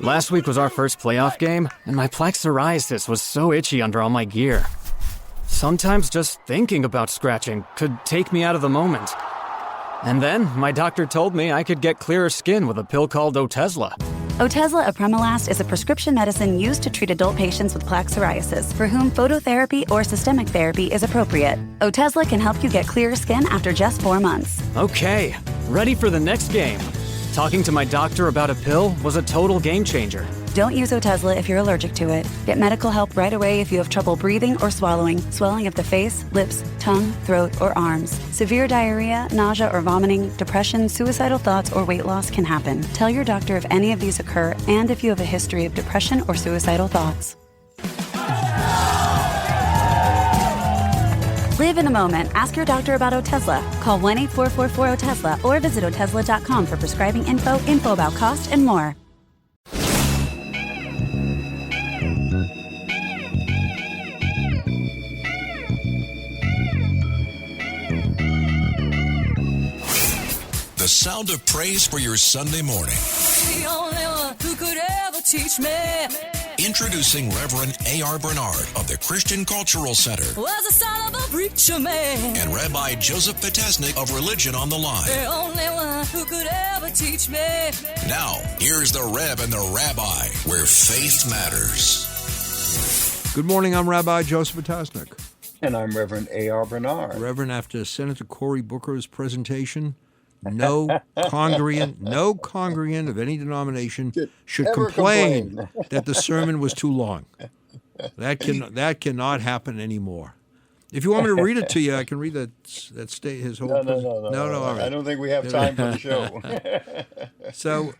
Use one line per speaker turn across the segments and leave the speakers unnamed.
Last week was our first playoff game, and my plaque psoriasis was so itchy under all my gear. Sometimes just thinking about scratching could take me out of the moment. And then my doctor told me I could get clearer skin with a pill called Otezla.
Otezla apremilast is a prescription medicine used to treat adult patients with plaque psoriasis for whom phototherapy or systemic therapy is appropriate. Otezla can help you get clearer skin after just 4 months.
Okay, ready for the next game. Talking to my doctor about a pill was a total game changer.
Don't use Otezla if you're allergic to it. Get medical help right away if you have trouble breathing or swallowing, swelling of the face, lips, tongue, throat, or arms. Severe diarrhea, nausea or vomiting, depression, suicidal thoughts, or weight loss can happen. Tell your doctor if any of these occur and if you have a history of depression or suicidal thoughts. Live in the moment. Ask your doctor about Otezla. Call 1-844-4-OTEZLA or visit Otezla.com for prescribing info about cost, and more.
The sound of praise for your Sunday morning.
The only one who could ever teach me
Introducing Reverend A.R. Bernard of the Christian Cultural Center
was the son of a preacher man.
and Rabbi Joseph Potasnik of Religion on the Line.
The only one who could ever teach me.
Now, here's the Rev and the Rabbi, where faith matters.
Good morning, I'm Rabbi Joseph Potasnik.
And I'm Reverend A.R. Bernard.
Reverend, after Senator Cory Booker's presentation, no congregant of any denomination should complain that the sermon was too long. That cannot happen anymore. If you want me to read it to you, I can read his whole.
No.
All right.
I don't think we have time for the show.
So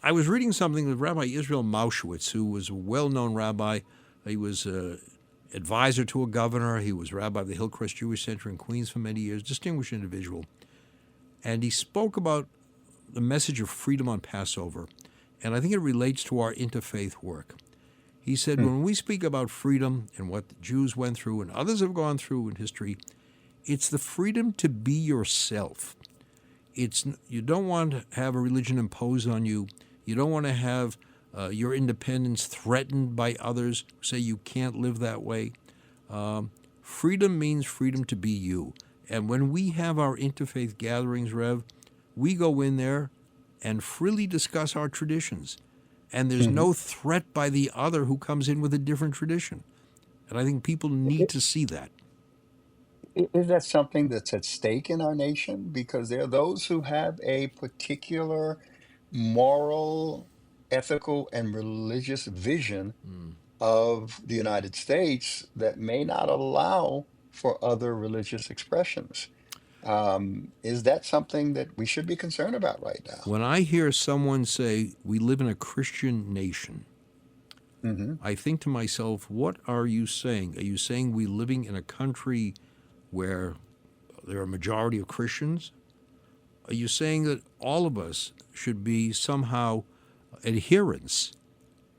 I was reading something with Rabbi Israel Mauschwitz, who was a well-known rabbi. He was advisor to a governor. He was rabbi of the Hillcrest Jewish Center in Queens for many years, distinguished individual. And he spoke about the message of freedom on Passover, and I think it relates to our interfaith work. He said, when we speak about freedom and what the Jews went through and others have gone through in history, it's the freedom to be yourself. You don't want to have a religion imposed on you. You don't want to have your independence threatened by others who say you can't live that way. Freedom means freedom to be you. And when we have our interfaith gatherings, Rev, we go in there and freely discuss our traditions. And there's no threat by the other who comes in with a different tradition. And I think people need to see that.
Is that something that's at stake in our nation? Because there are those who have a particular moral, ethical, and religious vision of the United States that may not allow for other religious expressions. Is that something that we should be concerned about right now?
When I hear someone say, we live in a Christian nation, I think to myself, what are you saying? Are you saying we're living in a country where there are a majority of Christians? Are you saying that all of us should be somehow adherents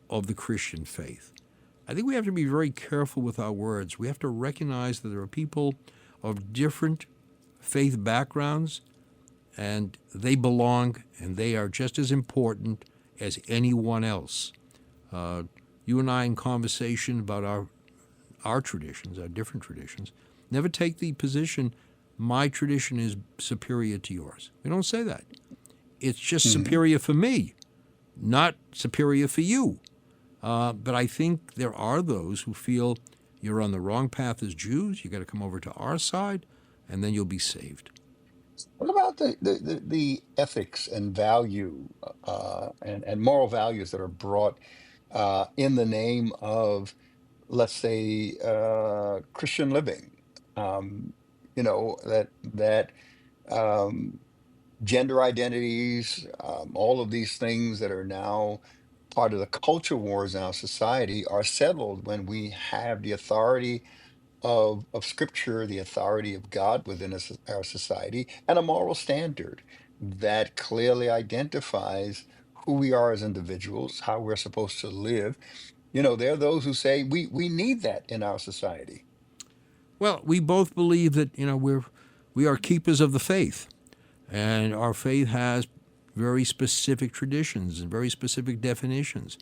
of the Christian faith? I think we have to be very careful with our words. We have to recognize that there are people of different faith backgrounds, and they belong, and they are just as important as anyone else. You and I in conversation about our traditions, our different traditions, never take the position, my tradition is superior to yours. We don't say that. It's just superior for me, not superior for you. But I think there are those who feel you're on the wrong path as Jews. You got to come over to our side, and then you'll be saved.
What about the ethics and value and moral values that are brought in the name of, let's say, Christian living? That gender identities, all of these things that are now part of the culture wars in our society are settled when we have the authority of Scripture, the authority of God within our society, and a moral standard that clearly identifies who we are as individuals, how we're supposed to live. There are those who say we need that in our society.
Well, we both believe that we are keepers of the faith, and our faith has very specific traditions and very specific definitions.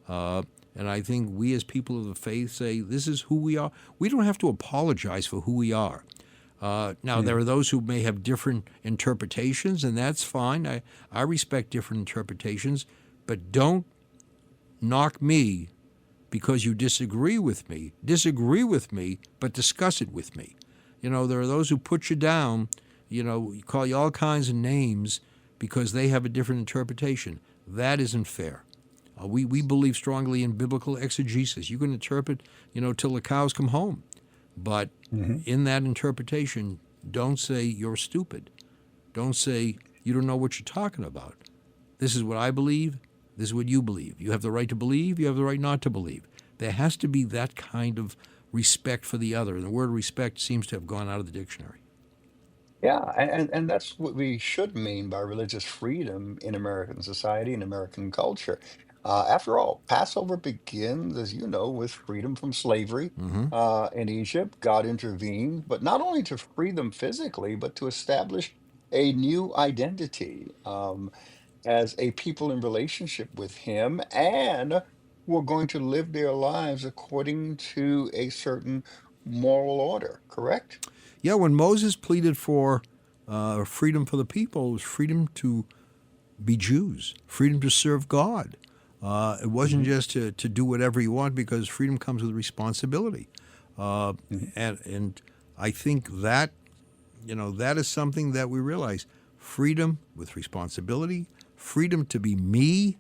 And I think we as people of the faith say, this is who we are. We don't have to apologize for who we are. Now, there are those who may have different interpretations, and that's fine. I respect different interpretations, but don't knock me because you disagree with me. Disagree with me, but discuss it with me. There are those who put you down, call you all kinds of names because they have a different interpretation. That isn't fair. We believe strongly in biblical exegesis. You can interpret, till the cows come home. But in that interpretation, don't say you're stupid. Don't say you don't know what you're talking about. This is what I believe. This is what you believe. You have the right to believe. You have the right not to believe. There has to be that kind of respect for the other. And the word respect seems to have gone out of the dictionary.
Yeah, and that's what we should mean by religious freedom in American society and American culture. After all, Passover begins, as you know, with freedom from slavery in Egypt. God intervened, but not only to free them physically, but to establish a new identity as a people in relationship with Him, and who are going to live their lives according to a certain moral order, correct?
Yeah, when Moses pleaded for freedom for the people, it was freedom to be Jews, freedom to serve God. It wasn't just to do whatever you want, because freedom comes with responsibility. And I think that, that is something that we realize. Freedom with responsibility, freedom to be me,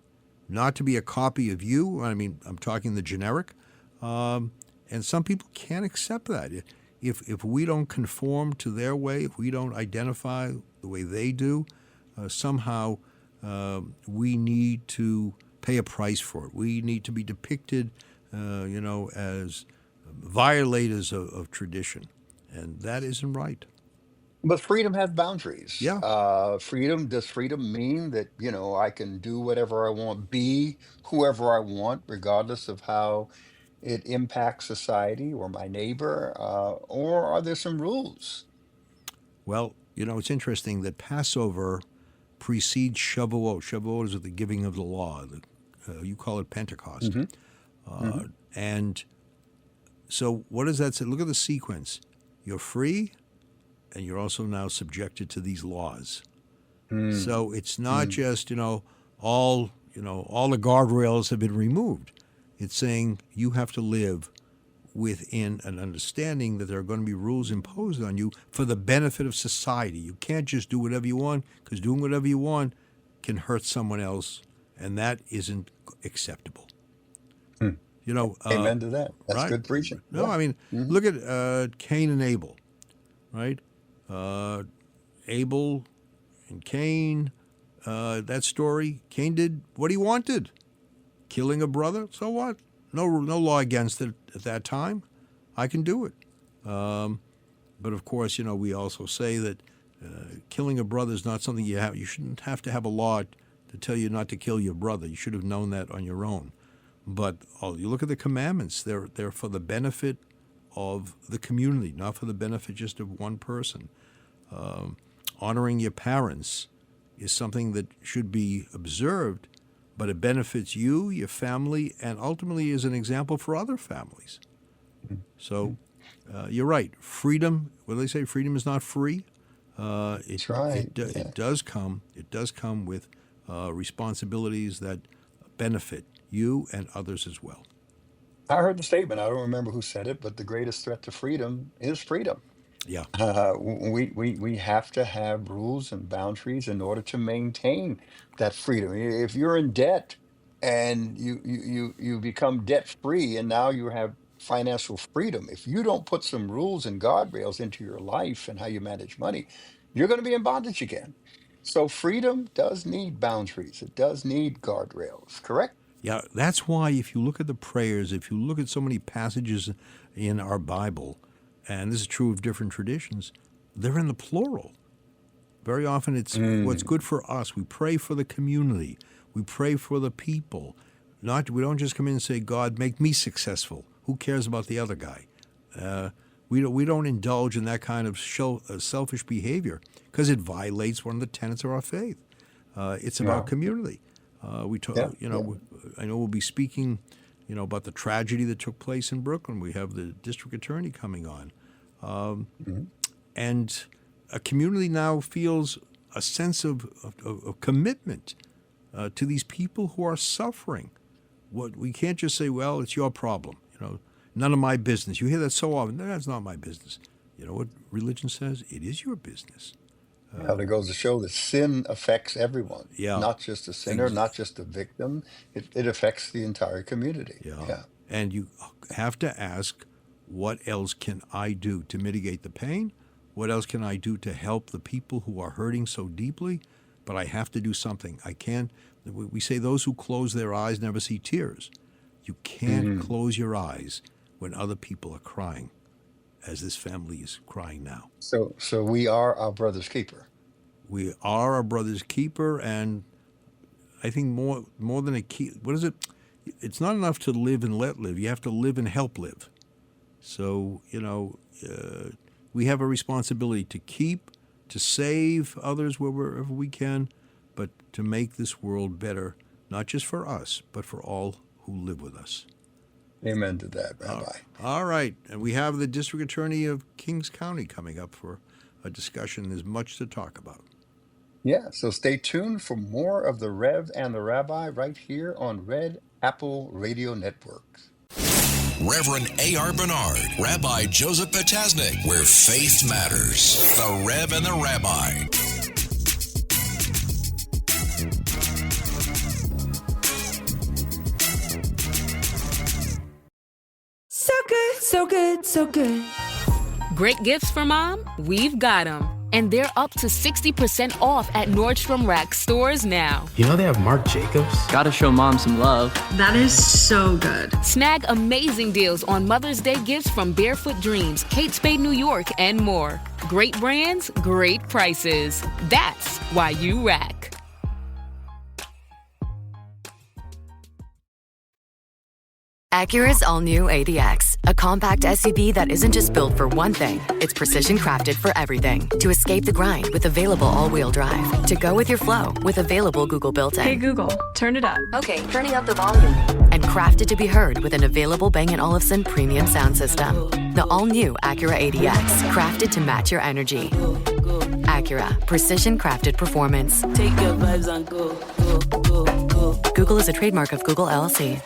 not to be a copy of you. I mean, I'm talking the generic. And some people can't accept that. If we don't conform to their way, if we don't identify the way they do, somehow we need to pay a price for it. We need to be depicted, as violators of tradition, and that isn't right.
But freedom has boundaries.
Yeah.
Does freedom mean that, I can do whatever I want, be whoever I want, regardless of how it impacts society or my neighbor? Or are there some rules?
Well, it's interesting that Passover precedes Shavuot. Shavuot is the giving of the law. You call it Pentecost. And so what does that say? Look at the sequence. You're free, and you're also now subjected to these laws. So it's not just, all the guardrails have been removed. It's saying you have to live within an understanding that there are going to be rules imposed on you for the benefit of society. You can't just do whatever you want, because doing whatever you want can hurt someone else, and that isn't acceptable.
Amen to that. That's
right?
good preaching.
No, I mean, look at Cain and Abel, right? Abel and Cain, that story, Cain did what he wanted. Killing a brother, so what? No law against it at that time. I can do it. But of course, we also say that killing a brother is not something you have. You shouldn't have to have a law to tell you not to kill your brother. You should have known that on your own. But you look at the commandments; they're for the benefit of the community, not for the benefit just of one person. Honoring your parents is something that should be observed, but it benefits you, your family, and ultimately is an example for other families. So you're right. Freedom, what do they say? Freedom is not free.
That's right.
It does come with responsibilities that benefit you and others as well.
I heard the statement. I don't remember who said it, but the greatest threat to freedom is freedom.
Yeah.
We have to have rules and boundaries in order to maintain that freedom. If you're in debt and you become debt free, and now you have financial freedom, if you don't put some rules and guardrails into your life and how you manage money, you're going to be in bondage again. So freedom does need boundaries. It does need guardrails, correct?
Yeah, that's why if you look at the prayers, if you look at so many passages in our Bible, and this is true of different traditions, they're in the plural. Very often it's what's good for us. We pray for the community. We pray for the people. We don't just come in and say, God, make me successful. Who cares about the other guy? We don't indulge in that kind of selfish behavior because it violates one of the tenets of our faith. It's about community. We talk, I know we'll be speaking, about the tragedy that took place in Brooklyn. We have the district attorney coming on. And a community now feels a sense of commitment to these people who are suffering. We can't just say, well, it's your problem. None of my business. You hear that so often. That's not my business. You know what religion says? It is your business.
It goes to show that sin affects everyone,
Yeah.
not just the sinner, not just the victim. It affects the entire community. Yeah.
And you have to ask, what else can I do to mitigate the pain? What else can I do to help the people who are hurting so deeply? But I have to do something. I can't. We say those who close their eyes never see tears. You can't close your eyes when other people are crying, as this family is crying now.
So we are our brother's keeper.
We are our brother's keeper, and I think more than a key. What is it? It's not enough to live and let live. You have to live and help live. So we have a responsibility to keep, to save others wherever we can, but to make this world better, not just for us, but for all who live with us.
Amen to that, Rabbi.
All right. And we have the District Attorney of Kings County coming up for a discussion. There's much to talk about.
Yeah, so stay tuned for more of the Rev and the Rabbi right here on Red Apple Radio Networks.
Reverend A.R. Bernard, Rabbi Joseph Potasnik, where faith matters. The Rev and the Rabbi.
So good, so good, so good.
Great gifts for mom? We've got them. And they're up to 60% off at Nordstrom Rack stores now.
You know they have Marc Jacobs?
Gotta show mom some love.
That is so good.
Snag amazing deals on Mother's Day gifts from Barefoot Dreams, Kate Spade New York, and more. Great brands, great prices. That's why you rack.
Acura's all-new ADX, a compact SUV that isn't just built for one thing, it's precision-crafted for everything. To escape the grind with available all-wheel drive. To go with your flow with available Google built-in.
Hey Google, turn it up.
Okay, turning up the volume. And crafted to be heard with an available Bang & Olufsen premium sound system. The all-new Acura ADX, crafted to match your energy. Acura, precision-crafted performance.
Take your vibes on go, go, go, go.
Google is a trademark of Google LLC.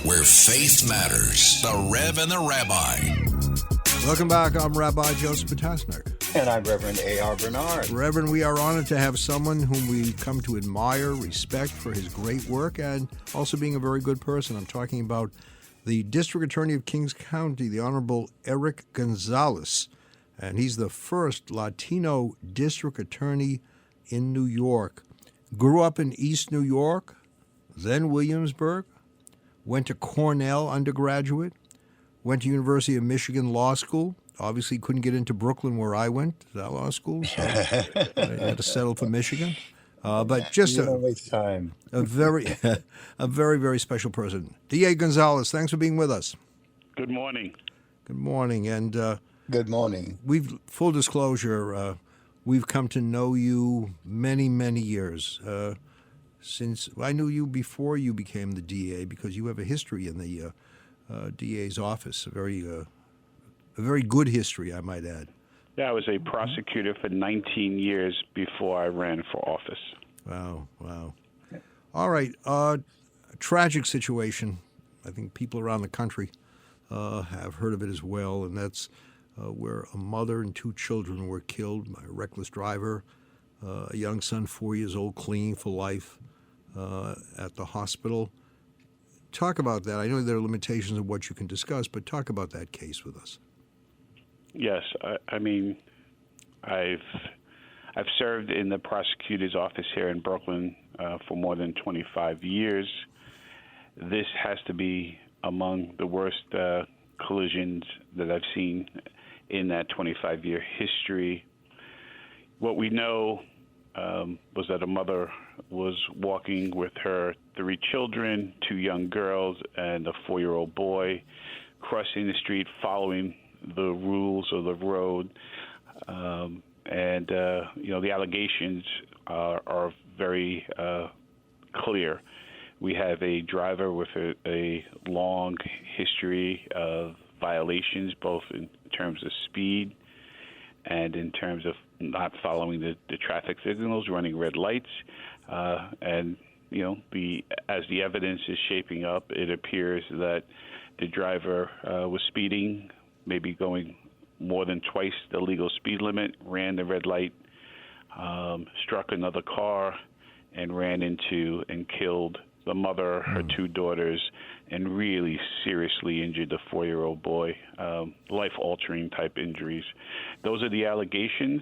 Where faith matters. The Rev and the Rabbi.
Welcome back. I'm Rabbi Joseph Potasnik.
And I'm Reverend A.R. Bernard.
Reverend, we are honored to have someone whom we come to admire, respect for his great work, and also being a very good person. I'm talking about the District Attorney of Kings County, the Honorable Eric Gonzalez. And he's the first Latino District Attorney in New York. Grew up in East New York, then Williamsburg, went to Cornell undergraduate, went to University of Michigan Law School. Obviously couldn't get into Brooklyn where I went to that law school, so I had to settle for Michigan. But just
don't waste time.
a very, very special person. D.A. Gonzalez, thanks for being with us.
Good morning.
Good morning. And
good morning.
Full disclosure, we've come to know you many, many years. Since I knew you before you became the DA, because you have a history in the DA's office, a very good history, I might add.
Yeah, I was a prosecutor for 19 years before I ran for office.
Wow. All right, tragic situation. I think people around the country have heard of it as well, and that's where a mother and two children were killed by a reckless driver, a young son, 4 years old, clinging for life at the hospital. Talk about that. I know there are limitations of what you can discuss, but talk about that case with us.
Yes, I mean, I've served in the prosecutor's office here in Brooklyn for more than 25 years. This has to be among the worst collisions that I've seen in that 25-year history. What we know was that a mother was walking with her 3 children, 2 young girls, and a 4-year-old boy, crossing the street, following the rules of the road. The allegations are very clear. We have a driver with a long history of violations, both in terms of speed and in terms of not following the traffic signals, running red lights. As the evidence is shaping up, it appears that the driver was speeding, maybe going more than twice the legal speed limit, ran the red light, struck another car, and ran into and killed the mother, her 2 daughters, and really seriously injured the 4-year-old boy, life-altering type injuries. Those are the allegations.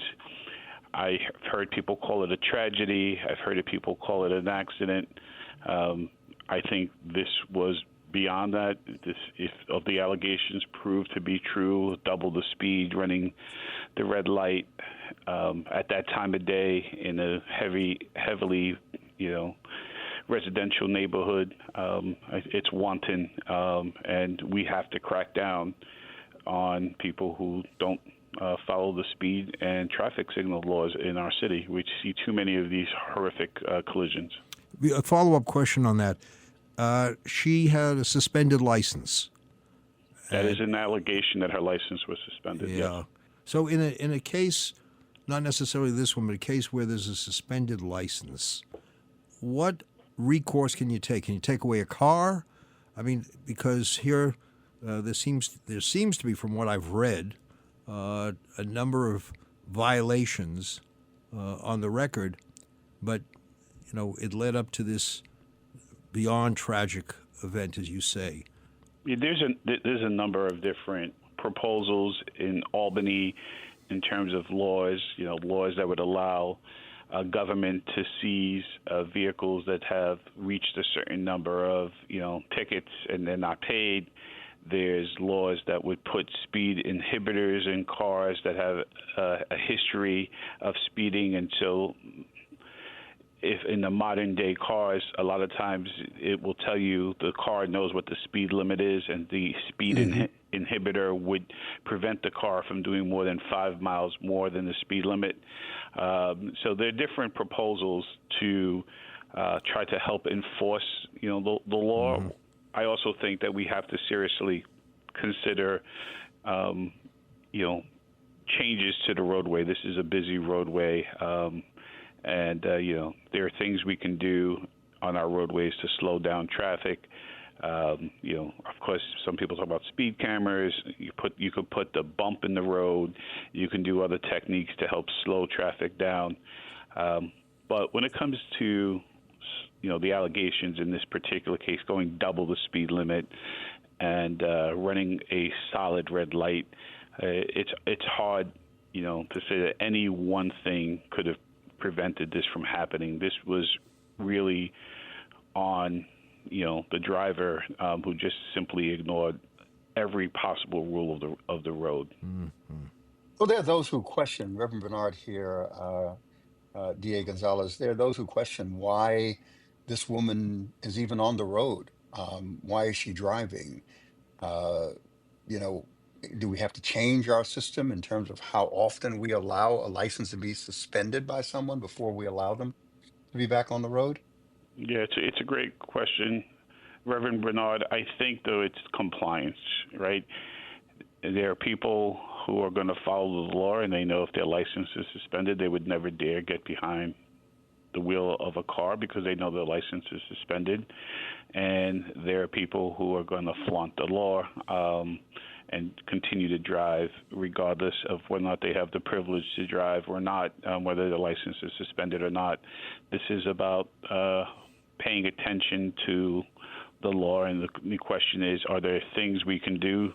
I've heard people call it a tragedy. I've heard people call it an accident. I think this was beyond that. If the allegations prove to be true, double the speed, running the red light at that time of day in a heavily, residential neighborhood, it's wanton, and we have to crack down on people who don't follow the speed and traffic signal laws in our city. We see too many of these horrific collisions.
A follow-up question on that. She had a suspended license.
That is an allegation that her license was suspended.
Yeah.
Yes.
So in a case, not necessarily this one, but a case where there's a suspended license, what recourse can you take? Can you take away a car? I mean, because here there seems to be, from what I've read, a number of violations on the record, but it led up to this beyond tragic event, as you say.
Yeah, there's a number of different proposals in Albany in terms of laws, laws that would allow government to seize vehicles that have reached a certain number of, tickets and they're not paid. There's laws that would put speed inhibitors in cars that have a history of speeding. And so if in the modern day cars, a lot of times it will tell you the car knows what the speed limit is, and the speed inhibitor would prevent the car from doing more than 5 miles more than the speed limit. So there are different proposals to try to help enforce, the law. Mm-hmm. I also think that we have to seriously consider, changes to the roadway. This is a busy roadway. And there are things we can do on our roadways to slow down traffic. Of course, some people talk about speed cameras. You could put the bump in the road. You can do other techniques to help slow traffic down. But when it comes to the allegations in this particular case, going double the speed limit and running a solid red light, it's hard, to say that any one thing could have prevented this from happening. This was really on, the driver who just simply ignored every possible rule of the road.
Mm-hmm.
Well, there are those who question, Reverend Bernard here, D.A. Gonzalez, there are those who question why this woman is even on the road. Why is she driving? Do we have to change our system in terms of how often we allow a license to be suspended by someone before we allow them to be back on the road?
Yeah, it's a great question, Reverend Bernard. I think, though, it's compliance, right? There are people who are going to follow the law, and they know if their license is suspended, they would never dare get behind the wheel of a car because they know their license is suspended. And there are people who are going to flaunt the law and continue to drive regardless of whether or not they have the privilege to drive or not, whether their license is suspended or not. This is about paying attention to the law, and the question is, are there things we can do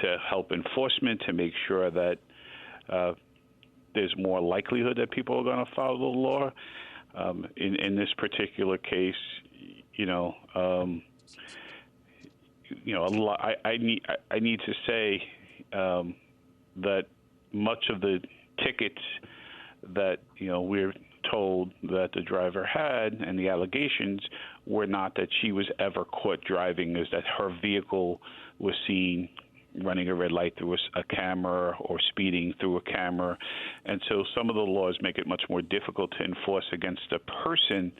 to help enforcement to make sure that there's more likelihood that people are going to follow the law? In this particular case, I need to say that much of the tickets that we're told that the driver had, and the allegations were not that she was ever caught driving, is that her vehicle was seen running a red light through a camera or speeding through a camera. And so some of the laws make it much more difficult to enforce against a person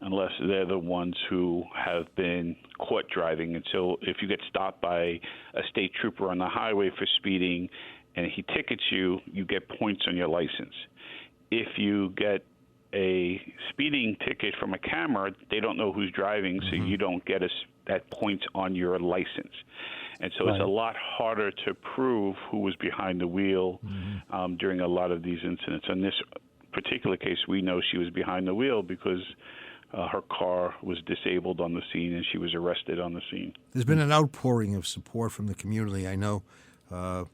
unless they're the ones who have been caught driving. And so if you get stopped by a state trooper on the highway for speeding and he tickets you, you get points on your license. If you get a speeding ticket from a camera, they don't know who's driving, so you don't get that points on your license. And so it's a lot harder to prove who was behind the wheel during a lot of these incidents. In this particular case, we know she was behind the wheel because her car was disabled on the scene and she was arrested on the scene.
There's been an outpouring of support from the community. I know the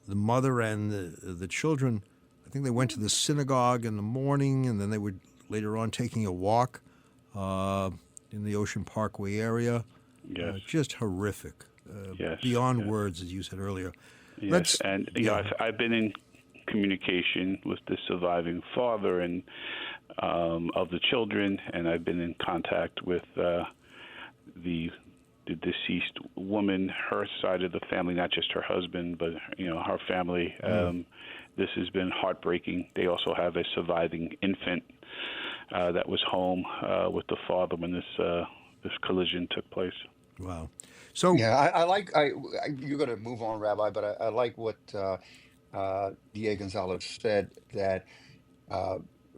mother and the children, I think they went to the synagogue in the morning, and then they were later on taking a walk in the Ocean Parkway area.
Yes.
Just horrific.
Yes.
Beyond words, as you said earlier.
Yes, and you know, I've been in communication with the surviving father and of the children, and I've been in contact with the deceased woman, her side of the family, not just her husband, but her family. This has been heartbreaking. They also have a surviving infant that was home with the father when this collision took place.
Wow. So
you're going to move on, Rabbi, but I like what D.A. Gonzalez said, that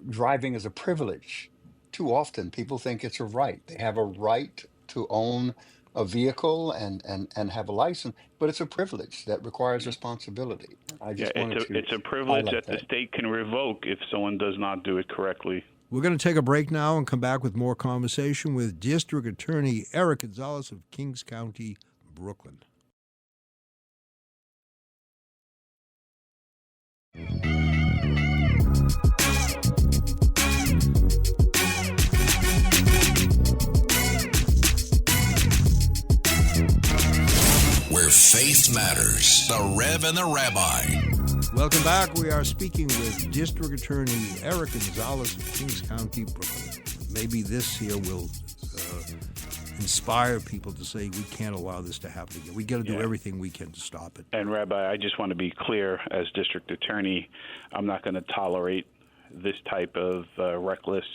driving is a privilege. Too often people think it's a right. They have a right to own a vehicle and have a license, but it's a privilege that requires responsibility. I just
it's a privilege that the state can revoke if someone does not do it correctly.
We're going to take a break now and come back with more conversation with District Attorney Eric Gonzalez of Kings County, Brooklyn.
Where faith matters. The Rev and the Rabbi.
Welcome back. We are speaking with District Attorney Eric Gonzalez of Kings County, Brooklyn. Maybe this here will inspire people to say we can't allow this to happen again. We got to do everything we can to stop it.
And Rabbi, I just want to be clear, as District Attorney, I'm not going to tolerate this type of reckless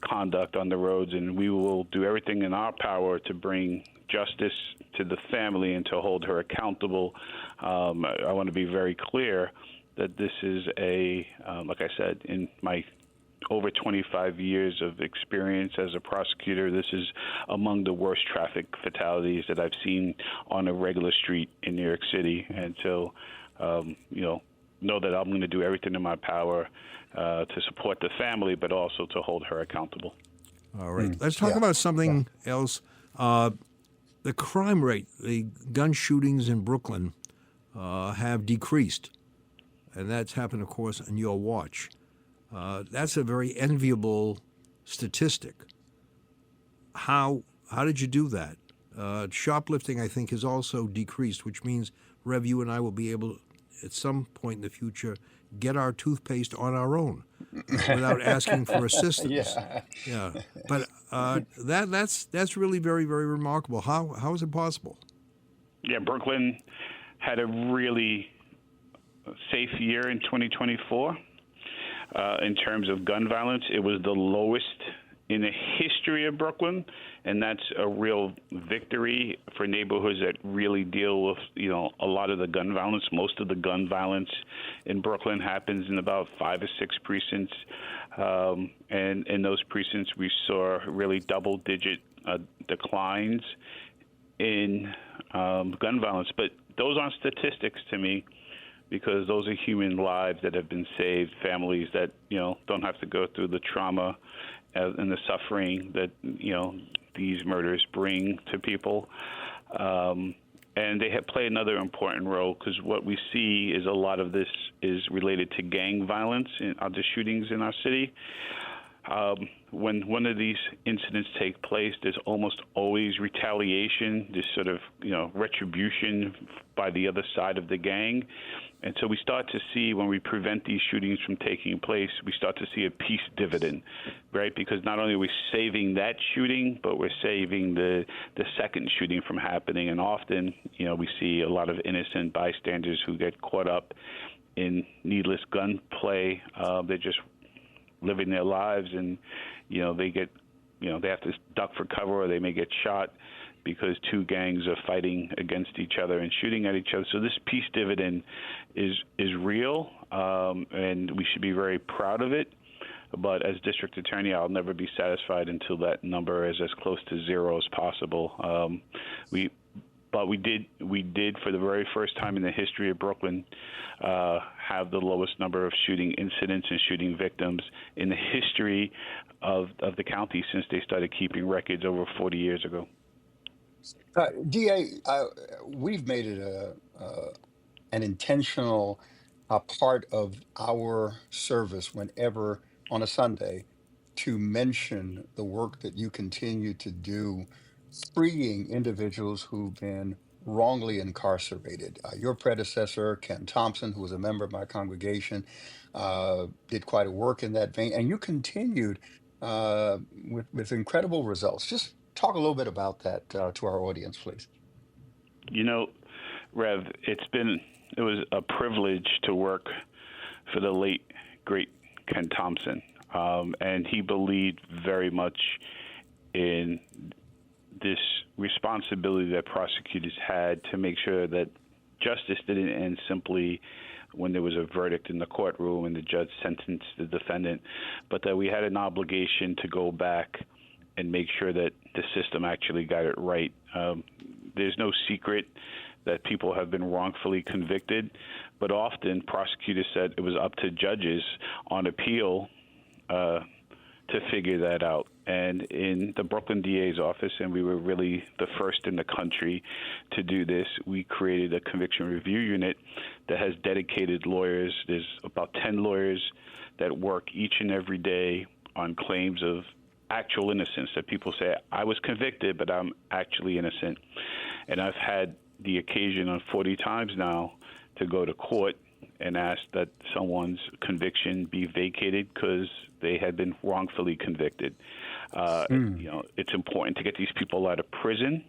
conduct on the roads, and we will do everything in our power to bring justice to the family and to hold her accountable. I want to be very clear that this is like I said, in my over 25 years of experience as a prosecutor, this is among the worst traffic fatalities that I've seen on a regular street in New York City. And so, know that I'm going to do everything in my power to support the family, but also to hold her accountable.
All right. Let's talk about something else. The crime rate, the gun shootings in Brooklyn have decreased, and that's happened, of course, on your watch. That's a very enviable statistic. How did you do that? Shoplifting, I think, has also decreased, which means, Rev, you and I will be able, at some point in the future, get our toothpaste on our own without asking for assistance. Yeah. But that's really very, very remarkable. How is it possible?
Yeah, Brooklyn had a really safe year in 2024 in terms of gun violence. It was the lowest in the history of Brooklyn, and that's a real victory for neighborhoods that really deal with, a lot of the gun violence. Most of the gun violence in Brooklyn happens in about 5 or 6 precincts, and in those precincts we saw really double-digit declines in gun violence. But those aren't statistics to me, because those are human lives that have been saved, families that, don't have to go through the trauma and the suffering that, these murders bring to people. And they have played another important role, because what we see is a lot of this is related to gang violence and other shootings in our city. when one of these incidents take place, there's almost always retaliation, this sort of retribution by the other side of the gang. And so we start to see, when we prevent these shootings from taking place, we start to see a peace dividend, right? Because not only are we saving that shooting, but we're saving the second shooting from happening. And often, we see a lot of innocent bystanders who get caught up in needless gunplay. They're just living their lives, and they get they have to duck for cover, or they may get shot because two gangs are fighting against each other and shooting at each other. So this peace dividend is real, and we should be very proud of it. But as district attorney, I'll never be satisfied until that number is as close to zero as possible. But we did for the very first time in the history of Brooklyn have the lowest number of shooting incidents and shooting victims in the history of the county since they started keeping records over 40 years ago.
DA, we've made it an intentional part of our service whenever on a Sunday to mention the work that you continue to do, freeing individuals who've been wrongly incarcerated. Your predecessor, Ken Thompson, who was a member of my congregation, did quite a work in that vein, and you continued with incredible results. Just talk a little bit about that to our audience, please.
Rev, it was a privilege to work for the late, great Ken Thompson. And he believed very much in this responsibility that prosecutors had to make sure that justice didn't end simply when there was a verdict in the courtroom and the judge sentenced the defendant, but that we had an obligation to go back and make sure that the system actually got it right. There's no secret that people have been wrongfully convicted, but often prosecutors said it was up to judges on appeal to figure that out. And in the Brooklyn DA's office, and we were really the first in the country to do this, we created a conviction review unit that has dedicated lawyers. There's about 10 lawyers that work each and every day on claims of actual innocence, that people say, I was convicted, but I'm actually innocent. And I've had the occasion on 40 times now to go to court and ask that someone's conviction be vacated because they had been wrongfully convicted. It's important to get these people out of prison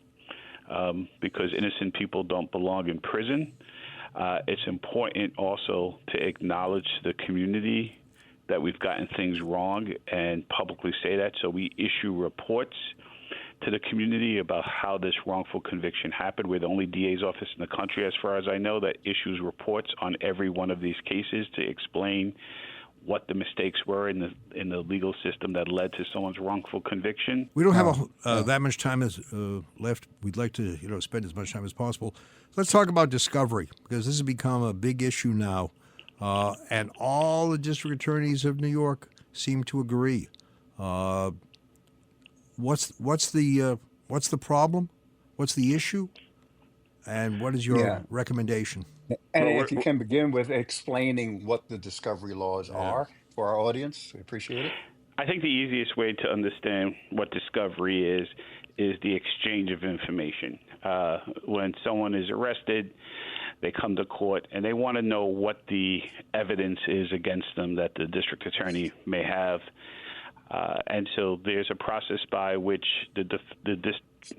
because innocent people don't belong in prison. It's important also to acknowledge the community that we've gotten things wrong and publicly say that. So we issue reports to the community about how this wrongful conviction happened. We're the only DA's office in the country, as far as I know, that issues reports on every one of these cases to explain what the mistakes were in the legal system that led to someone's wrongful conviction.
We don't have that much time left. We'd like to spend as much time as possible. Let's talk about discovery, because this has become a big issue now, and all the district attorneys of New York seem to agree. What's the problem? What's the issue? And what is your recommendation?
And if you can begin with explaining what the discovery laws are for our audience, we appreciate it.
I think the easiest way to understand what discovery is the exchange of information. When someone is arrested, they come to court and they want to know what the evidence is against them that the district attorney may have. And so there's a process by which the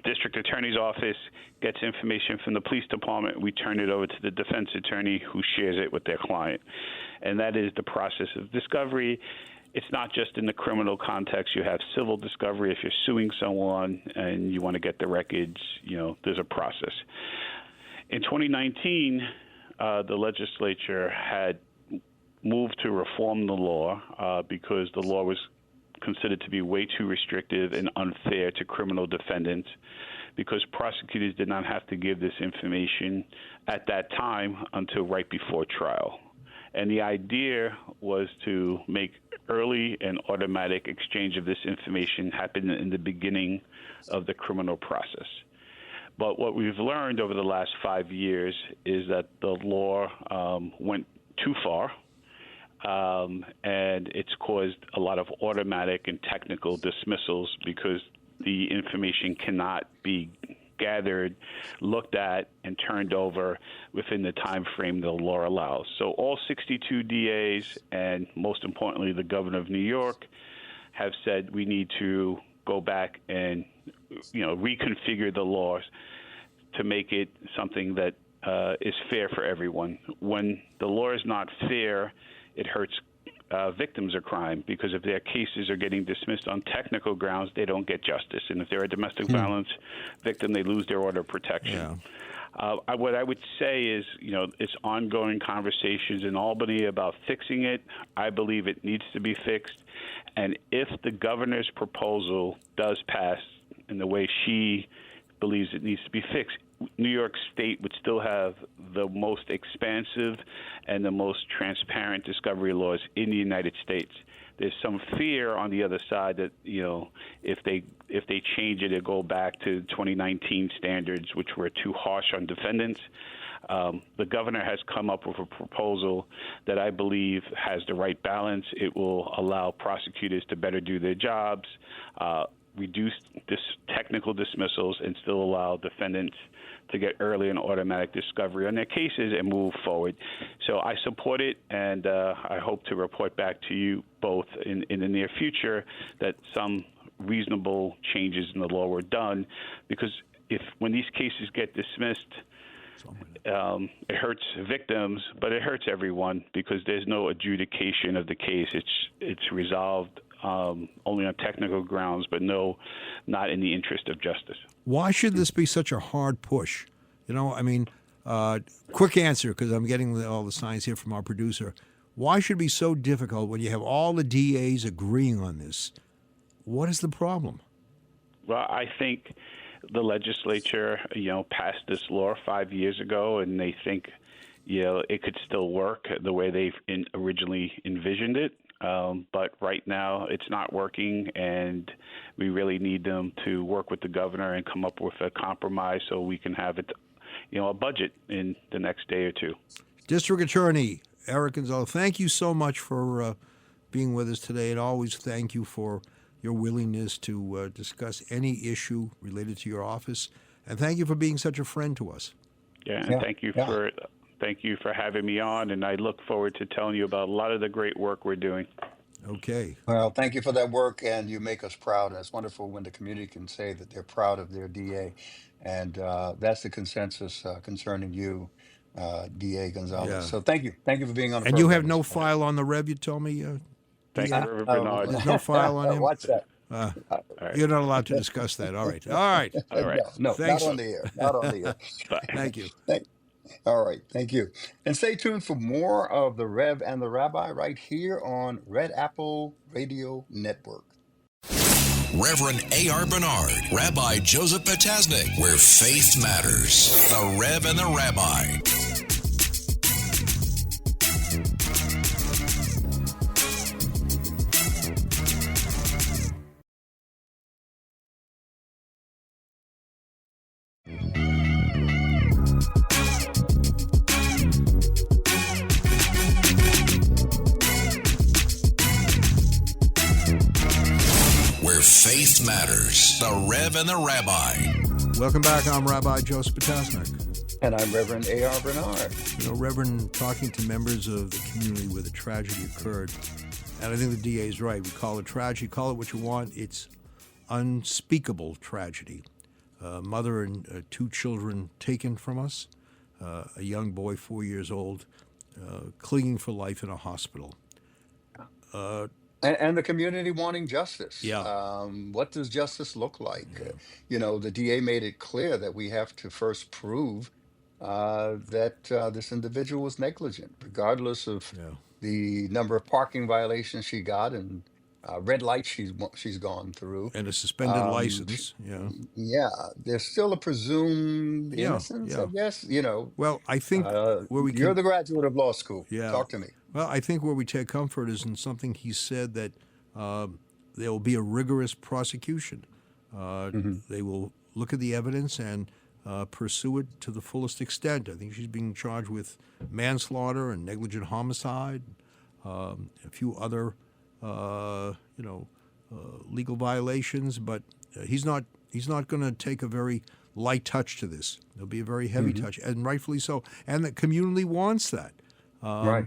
district attorney's office gets information from the police department. We turn it over to the defense attorney, who shares it with their client. And that is the process of discovery. It's not just in the criminal context. You have civil discovery. If you're suing someone and you want to get the records, there's a process. In 2019, the legislature had moved to reform the law because the law was considered to be way too restrictive and unfair to criminal defendants, because prosecutors did not have to give this information at that time until right before trial. And the idea was to make early and automatic exchange of this information happen in the beginning of the criminal process. But what we've learned over the last 5 years is that the law went too far. and it's caused a lot of automatic and technical dismissals because the information cannot be gathered, looked at, and turned over within the time frame the law allows. So all 62 DAs and, most importantly, the governor of New York have said we need to go back and, reconfigure the laws to make it something that is fair for everyone. When the law is not fair, it hurts victims of crime, because if their cases are getting dismissed on technical grounds, they don't get justice. And if they're a domestic violence victim, they lose their order of protection. Yeah. What I would say is, it's ongoing conversations in Albany about fixing it. I believe it needs to be fixed. And if the governor's proposal does pass in the way she believes it needs to be fixed, New York State would still have the most expansive and the most transparent discovery laws in the United States. There's some fear on the other side that, if they change it, it'll go back to 2019 standards, which were too harsh on defendants. The governor has come up with a proposal that I believe has the right balance. It will allow prosecutors to better do their jobs, reduce technical dismissals, and still allow defendants to get early and automatic discovery on their cases and move forward. So I support it, and I hope to report back to you both in the near future that some reasonable changes in the law were done, because when these cases get dismissed, it hurts victims, but it hurts everyone, because there's no adjudication of the case. It's resolved only on technical grounds, but not in the interest of justice.
Why should this be such a hard push? Quick answer, because I'm getting all the signs here from our producer. Why should it be so difficult when you have all the DAs agreeing on this? What is the problem?
Well, I think the legislature, passed this law 5 years ago, and they think, it could still work the way they've originally envisioned it. But right now it's not working, and we really need them to work with the governor and come up with a compromise so we can have it, a budget in the next day or two.
District Attorney Eric Gonzalez, thank you so much for being with us today, and always thank you for your willingness to discuss any issue related to your office, and thank you for being such a friend to us.
Thank you for having me on, and I look forward to telling you about a lot of the great work we're doing.
Okay.
Well, thank you for that work, and you make us proud. And it's wonderful when the community can say that they're proud of their DA, and that's the consensus concerning you, DA Gonzalez.
Yeah.
So thank you for being on the
And
program.
you have no file on the Rev, you told me?
Thank you, Reverend Bernard.
There's no file on him?
Watch that.
Right. You're not allowed to discuss that. All right.
No,
Thanks.
not on the air. Not on the air.
Thank you.
All right, thank you. And stay tuned for more of the Rev and the Rabbi right here on Red Apple Radio Network.
Reverend A.R. Bernard, Rabbi Joseph Potasnik, where faith matters. The Rev and the Rabbi. Faith matters. The Rev and the Rabbi.
Welcome back. I'm Rabbi Joseph Potasnik.
And I'm Reverend A.R. Bernard.
Reverend, talking to members of the community where the tragedy occurred, and I think the DA is right. We call it tragedy. Call it what you want. It's unspeakable tragedy. Mother and two children taken from us, a young boy, 4 years old, clinging for life in a hospital.
And the community wanting justice.
Yeah.
What does justice look like? The DA made it clear that we have to first prove that this individual was negligent, regardless of the number of parking violations she got and red lights she's gone through.
And a suspended license.
Yeah. There's still a presumed innocence, I guess.
Well, I think
you're the graduate of law school.
Yeah.
Talk to me.
Well, I think where we take comfort is in something he said, that there will be a rigorous prosecution. They will look at the evidence and pursue it to the fullest extent. I think she's being charged with manslaughter and negligent homicide. a few other, legal violations, but he's not going to take a very light touch to this. There'll be a very heavy touch, and rightfully so. And the community wants that.
Right.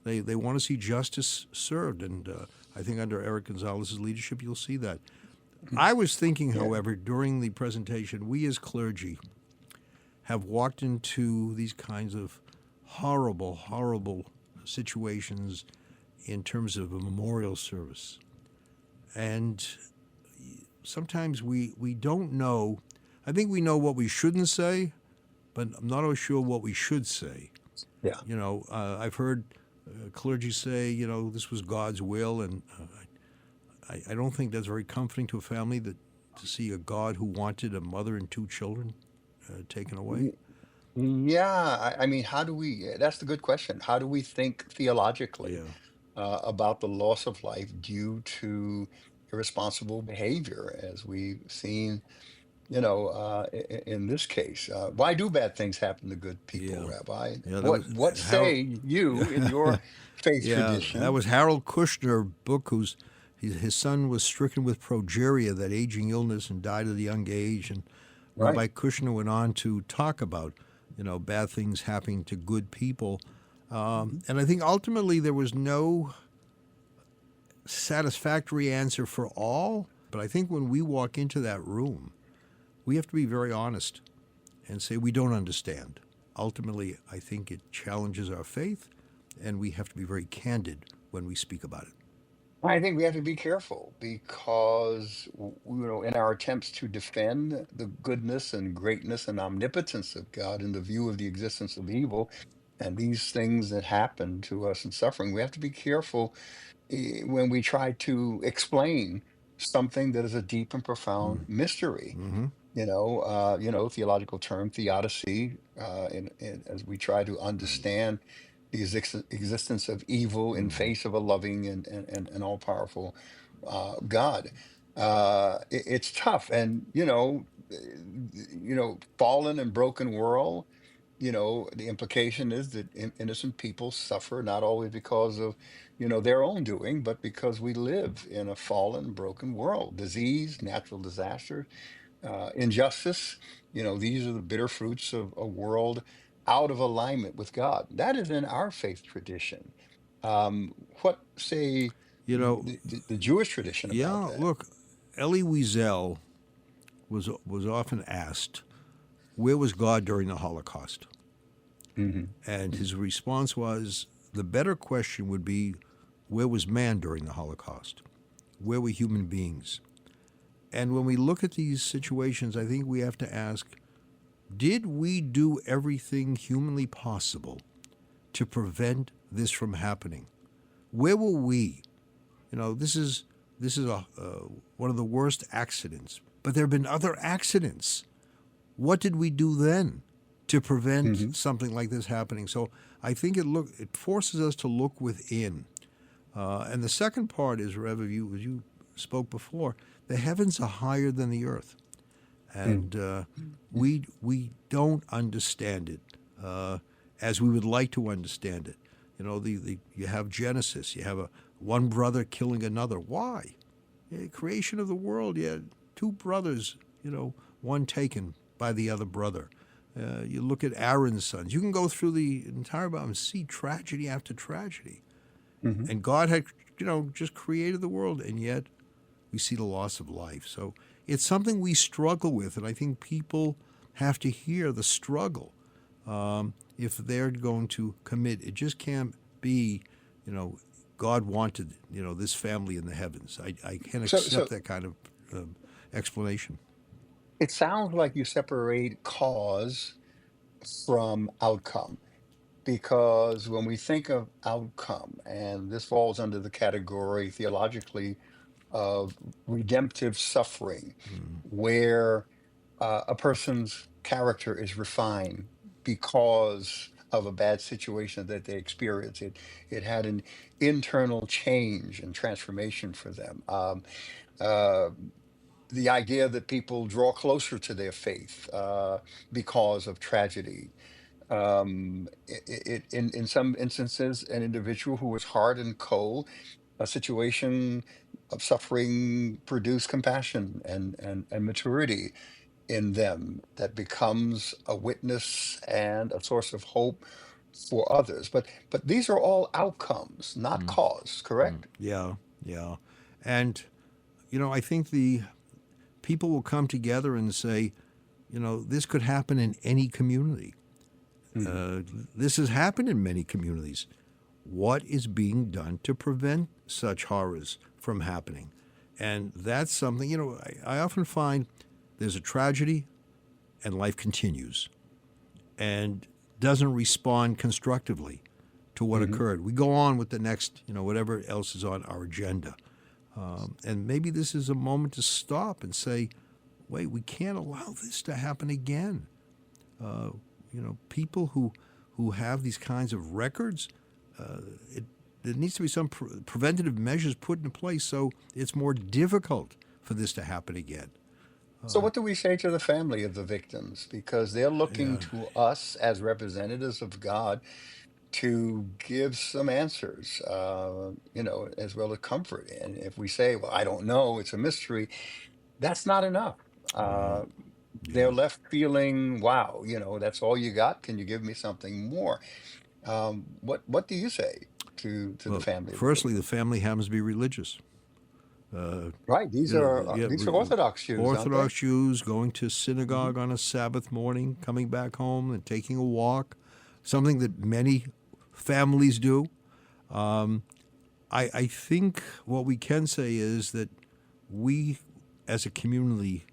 They want to see justice served, and I think under Eric Gonzalez's leadership, you'll see that. I was thinking, however, during the presentation, we as clergy have walked into these kinds of horrible, horrible situations in terms of a memorial service. And sometimes we don't know. I think we know what we shouldn't say, but I'm not always sure what we should say.
Yeah.
I've heard clergy say, this was God's will, and I don't think that's very comforting to a family to see a God who wanted a mother and two children taken away.
Yeah, I mean, how do we? That's the good question. How do we think theologically about the loss of life due to irresponsible behavior, as we've seen, in this case? Why do bad things happen to good people,
Yeah.
Rabbi?
Yeah, that
What
was Harold.
say you in your faith
Yeah, that
tradition?
was Harold Kushner book, his son was stricken with progeria, that aging illness, and died at a young age. And
Right.
Rabbi Kushner went on to talk about, bad things happening to good people. And I think ultimately there was no satisfactory answer for all. But I think when we walk into that room, we have to be very honest and say we don't understand. Ultimately, I think it challenges our faith, and we have to be very candid when we speak about it.
I think we have to be careful because, in our attempts to defend the goodness and greatness and omnipotence of God in the view of the existence of evil and these things that happen to us in suffering, we have to be careful when we try to explain something that is a deep and profound mystery.
Mm-hmm.
Theological term, theodicy, as we try to understand the existence of evil in face of a loving and all-powerful God. It's tough, and fallen and broken world. The implication is that innocent people suffer not always because of, their own doing, but because we live in a fallen, broken world. Disease, natural disaster, injustice. These are the bitter fruits of a world out of alignment with God. That is in our faith tradition. What say the Jewish tradition about
Yeah,
that?
look, Elie Wiesel was often asked, where was God during the Holocaust? And his response was, the better question would be, where was man during the Holocaust? Where were human beings? And when we look at these situations, I think we have to ask, did we do everything humanly possible to prevent this from happening? Where were we? This is one of the worst accidents, but there have been other accidents. What did we do then to prevent something like this happening? So I think it forces us to look within. And the second part is, Rev, as you spoke before, the heavens are higher than the earth, and we don't understand it as we would like to understand it. You have Genesis, you have one brother killing another. Why? Creation of the world, you had two brothers, one taken by the other brother. You look at Aaron's sons. You can go through the entire Bible and see tragedy after tragedy. And God had, just created the world, and yet we see the loss of life. So it's something we struggle with, and I think people have to hear the struggle if they're going to commit. It just can't be, God wanted, this family in the heavens. I can't accept that kind of explanation.
It sounds like you separate cause from outcome, because when we think of outcome, and this falls under the category theologically of redemptive suffering, where a person's character is refined because of a bad situation that they experienced. It had an internal change and transformation for them. Uh, the idea that people draw closer to their faith because of tragedy. In some instances, an individual who was hard and cold, a situation of suffering produced compassion and maturity in them that becomes a witness and a source of hope for others. But these are all outcomes, not cause, correct?
Yeah, yeah. And, I think the people will come together and say, this could happen in any community. This has happened in many communities. What is being done to prevent such horrors from happening? And that's something, I often find there's a tragedy and life continues and doesn't respond constructively to what occurred. We go on with the next, whatever else is on our agenda. And maybe this is a moment to stop and say, wait, we can't allow this to happen again. People who have these kinds of records, there needs to be some preventative measures put in place so it's more difficult for this to happen again.
So, what do we say to the family of the victims? Because they're looking to us as representatives of God to give some answers, as well as comfort. And if we say, well, I don't know, it's a mystery, that's not enough. They're
Yeah.
left feeling, wow, that's all you got. Can you give me something more? What do you say to the
Well,
family of the
firstly, the
victim?
family happens to be religious.
Right. These
Yeah,
are Orthodox Jews, aren't they?
Orthodox Jews going to synagogue on a Sabbath morning, coming back home and taking a walk, something that many families do. I think what we can say is that we, as a community,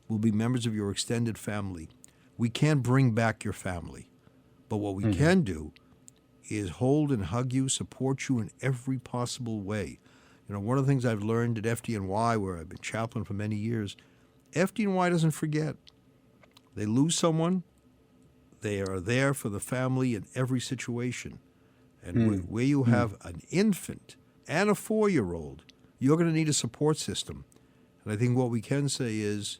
will be members of your extended family. We can't bring back your family, but what we can do is hold and hug you, support you in every possible way. One of the things I've learned at FDNY, where I've been chaplain for many years, FDNY doesn't forget. They lose someone, they are there for the family in every situation. And where you have an infant and a 4-year-old, you're going to need a support system. And I think what we can say is,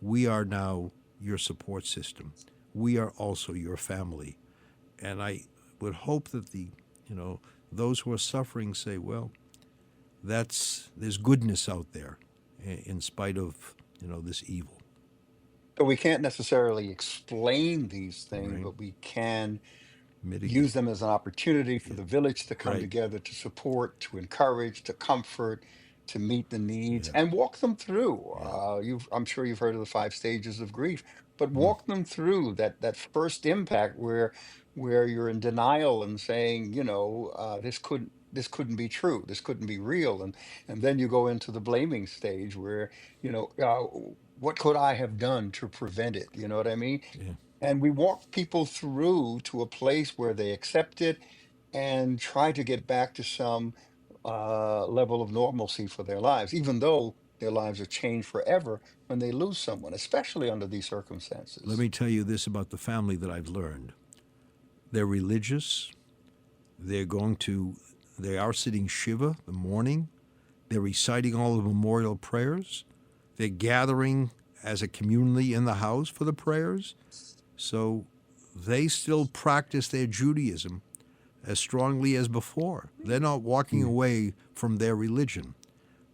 we are now your support system. We are also your family. And I would hope that those who are suffering say, well, there's goodness out there in spite of, this evil.
So we can't necessarily explain these things,
Right?
but we can use
Mitigate.
them as an opportunity for the village to come
Right.
together to support, to encourage, to comfort, to meet the needs,
Yeah.
and walk them through.
Yeah.
I'm sure you've heard of the 5 stages of grief, but walk them through that first impact where you're in denial and saying, this couldn't be true, this couldn't be real, and then you go into the blaming stage where what could I have done to prevent it? You know what I mean?
Yeah.
And we walk people through to a place where they accept it and try to get back to some level of normalcy for their lives, even though their lives are changed forever when they lose someone, especially under these
Let
circumstances.
me tell you this about the family that I've learned. They're religious. They are sitting Shiva the morning. They're reciting all the memorial prayers. They're gathering as a community in the house for the prayers. So they still practice their Judaism as strongly as before. They're not walking away from their religion.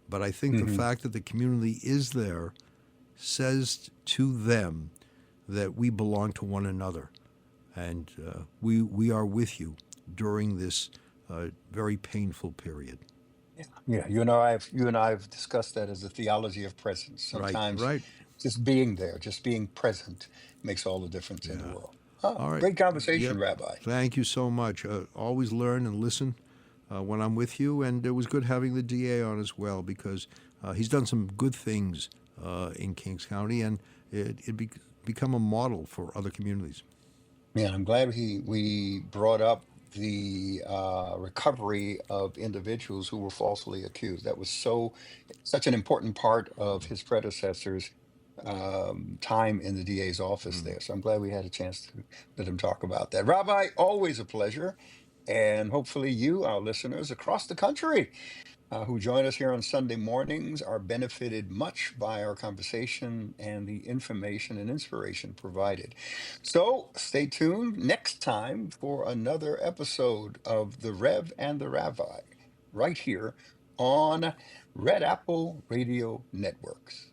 But I think the fact that the community is there says to them that we belong to one another. And we are with you during this very painful period.
Yeah, you and I have discussed that as a theology of presence.
Right,
Sometimes
right.
just being there, just being present makes all the difference in the
Yeah.
world. Oh,
All right.
great conversation,
Yep.
Rabbi.
Thank you so much. Always learn and listen when I'm with you. And it was good having the DA on as well because he's done some good things in Kings County, and it become a model for other communities.
Yeah, I'm glad we brought up the recovery of individuals who were falsely accused. That was such an important part of his predecessor's time in the DA's office there. So I'm glad we had a chance to let him talk about that. Rabbi, always a pleasure. And hopefully, you, our listeners across the country, who join us here on Sunday mornings are benefited much by our conversation and the information and inspiration provided. So stay tuned next time for another episode of The Rev and the Rabbi, right here on Red Apple Radio Networks.